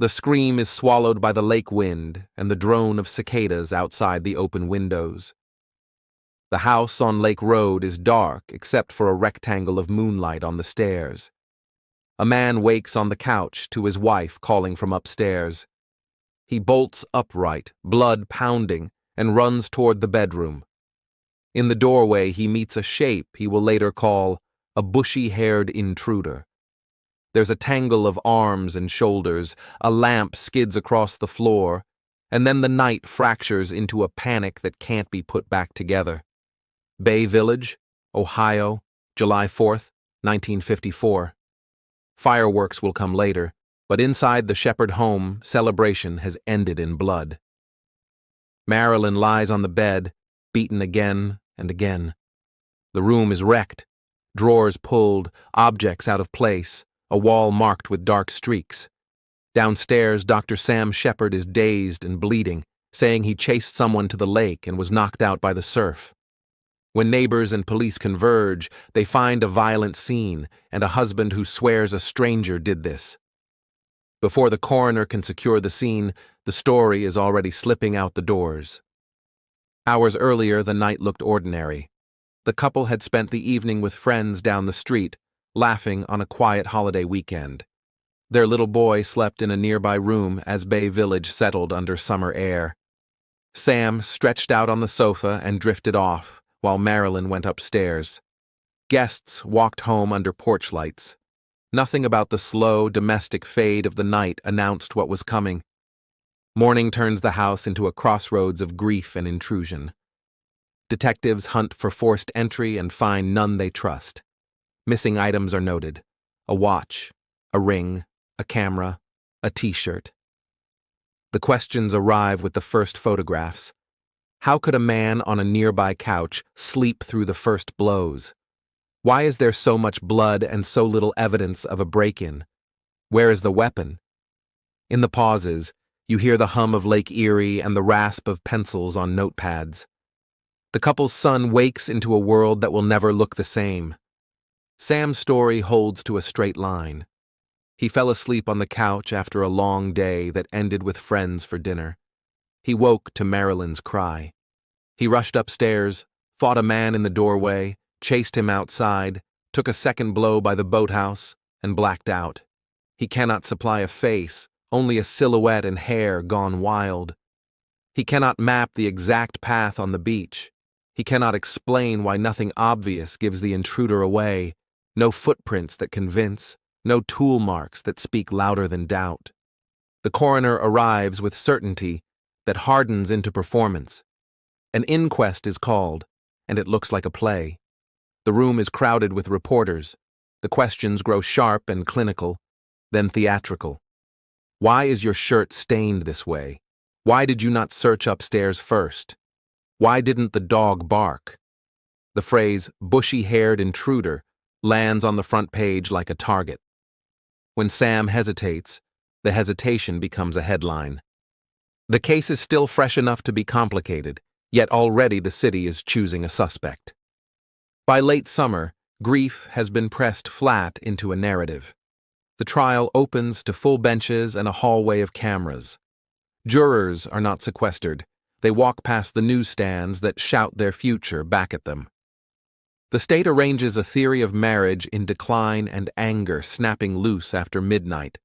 The scream is swallowed by the lake wind and the drone of cicadas outside the open windows. The house on Lake Road is dark except for a rectangle of moonlight on the stairs. A man wakes on the couch to his wife calling from upstairs. He bolts upright, blood pounding, and runs toward the bedroom. In the doorway he meets a shape he will later call a bushy-haired intruder. There's a tangle of arms and shoulders, a lamp skids across the floor, and then the night fractures into a panic that can't be put back together. Bay Village, Ohio, July 4th, 1954. Fireworks will come later, but inside the Sheppard home, celebration has ended in blood. Marilyn lies on the bed, beaten again and again. The room is wrecked, drawers pulled, objects out of place, a wall marked with dark streaks. Downstairs, Dr. Sam Sheppard is dazed and bleeding, saying he chased someone to the lake and was knocked out by the surf. When neighbors and police converge, they find a violent scene and a husband who swears a stranger did this. Before the coroner can secure the scene, the story is already slipping out the doors. Hours earlier, the night looked ordinary. The couple had spent the evening with friends down the street, laughing on a quiet holiday weekend. Their little boy slept in a nearby room as Bay Village settled under summer air. Sam stretched out on the sofa and drifted off, while Marilyn went upstairs. Guests walked home under porch lights. Nothing about the slow, domestic fade of the night announced what was coming. Morning turns the house into a crossroads of grief and intrusion. Detectives hunt for forced entry and find none they trust. Missing items are noted: a watch, a ring, a camera, a t-shirt. The questions arrive with the first photographs. How could a man on a nearby couch sleep through the first blows? Why is there so much blood and so little evidence of a break-in? Where is the weapon? In the pauses, you hear the hum of Lake Erie and the rasp of pencils on notepads. The couple's son wakes into a world that will never look the same. Sam's story holds to a straight line. He fell asleep on the couch after a long day that ended with friends for dinner. He woke to Marilyn's cry. He rushed upstairs, fought a man in the doorway, chased him outside, took a second blow by the boathouse, and blacked out. He cannot supply a face, only a silhouette and hair gone wild. He cannot map the exact path on the beach. He cannot explain why nothing obvious gives the intruder away, no footprints that convince, no tool marks that speak louder than doubt. The coroner arrives with certainty that hardens into performance. An inquest is called, and it looks like a play. The room is crowded with reporters. The questions grow sharp and clinical, then theatrical. Why is your shirt stained this way? Why did you not search upstairs first? Why didn't the dog bark? The phrase, bushy-haired intruder, lands on the front page like a target. When Sam hesitates, the hesitation becomes a headline. The case is still fresh enough to be complicated, yet already the city is choosing a suspect. By late summer, grief has been pressed flat into a narrative. The trial opens to full benches and a hallway of cameras. Jurors are not sequestered. They walk past the newsstands that shout their future back at them. The state arranges a theory of marriage in decline and anger snapping loose after midnight.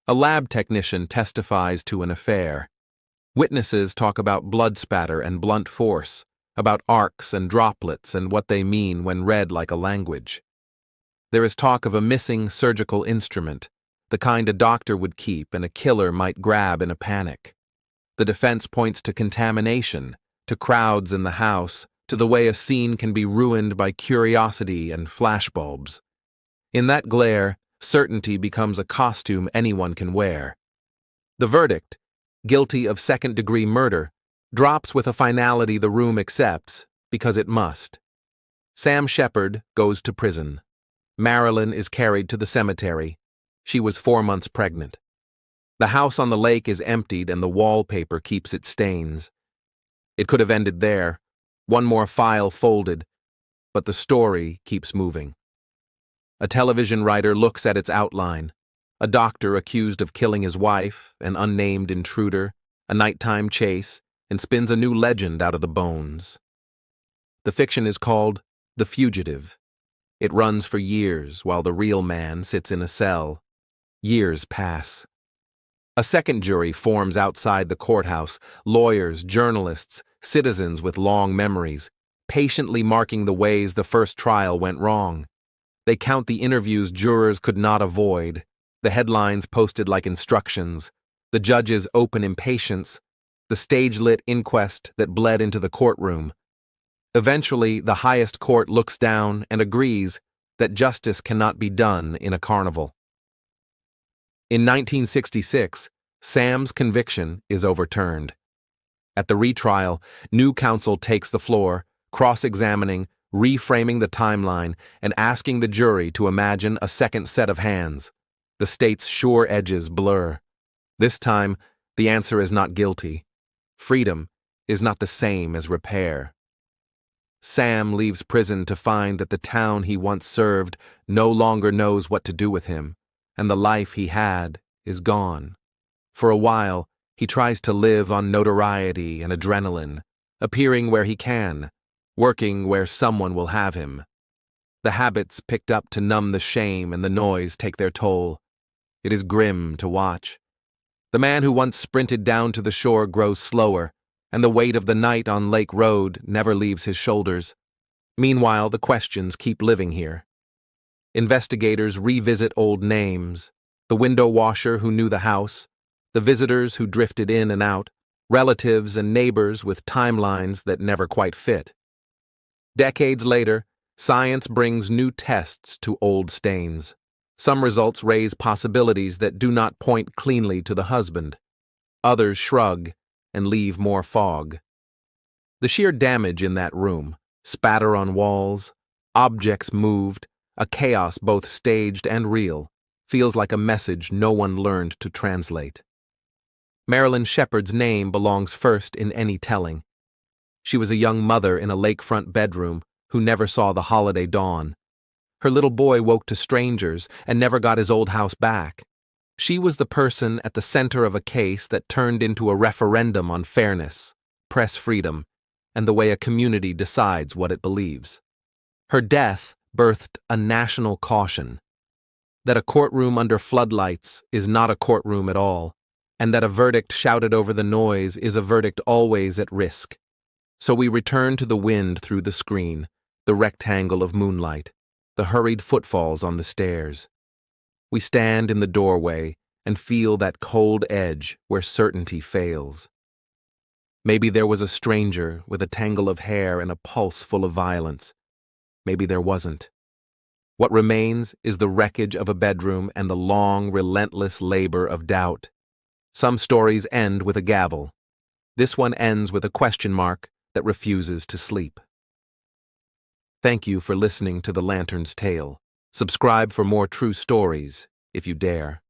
A lab technician testifies to an affair. Witnesses talk about blood spatter and blunt force, about arcs and droplets and what they mean when read like a language. There is talk of a missing surgical instrument, the kind a doctor would keep and a killer might grab in a panic. The defense points to contamination, to crowds in the house, to the way a scene can be ruined by curiosity and flashbulbs. In that glare, certainty becomes a costume anyone can wear. The verdict, guilty of second-degree murder, drops with a finality the room accepts, because it must. Sam Sheppard goes to prison. Marilyn is carried to the cemetery. She was 4 months pregnant. The house on the lake is emptied and the wallpaper keeps its stains. It could have ended there, one more file folded, but the story keeps moving. A television writer looks at its outline, A doctor accused of killing his wife, an unnamed intruder, a nighttime chase, and spins a new legend out of the bones. The fiction is called The Fugitive. It runs for years while the real man sits in a cell. Years pass. A second jury forms outside the courthouse, lawyers, journalists, citizens with long memories, patiently marking the ways the first trial went wrong. They count the interviews jurors could not avoid, the headlines posted like instructions, the judge's open impatience, the stage-lit inquest that bled into the courtroom. Eventually, the highest court looks down and agrees that justice cannot be done in a carnival. In 1966, Sam's conviction is overturned. At the retrial, new counsel takes the floor, cross-examining, reframing the timeline, and asking the jury to imagine a second set of hands. The state's sure edges blur. This time, the answer is not guilty. Freedom is not the same as repair. Sam leaves prison to find that the town he once served no longer knows what to do with him, and the life he had is gone. For a while, he tries to live on notoriety and adrenaline, appearing where he can, working where someone will have him. The habits picked up to numb the shame and the noise take their toll. It is grim to watch. The man who once sprinted down to the shore grows slower, and the weight of the night on Lake Road never leaves his shoulders. Meanwhile, the questions keep living here. Investigators revisit old names, the window washer who knew the house, the visitors who drifted in and out, relatives and neighbors with timelines that never quite fit. Decades later, science brings new tests to old stains. Some results raise possibilities that do not point cleanly to the husband. Others shrug and leave more fog. The sheer damage in that room, spatter on walls, objects moved, a chaos both staged and real, feels like a message no one learned to translate. Marilyn Sheppard's name belongs first in any telling. She was a young mother in a lakefront bedroom who never saw the holiday dawn. Her little boy woke to strangers and never got his old house back. She was the person at the center of a case that turned into a referendum on fairness, press freedom, and the way a community decides what it believes. Her death birthed a national caution that a courtroom under floodlights is not a courtroom at all, and that a verdict shouted over the noise is a verdict always at risk. So we return to the wind through the screen, the rectangle of moonlight, the hurried footfalls on the stairs. We stand in the doorway and feel that cold edge where certainty fails. Maybe there was a stranger with a tangle of hair and a pulse full of violence. Maybe there wasn't. What remains is the wreckage of a bedroom and the long, relentless labor of doubt. Some stories end with a gavel. This one ends with a question mark that refuses to sleep. Thank you for listening to The Lantern's Tale. Subscribe for more true stories, if you dare.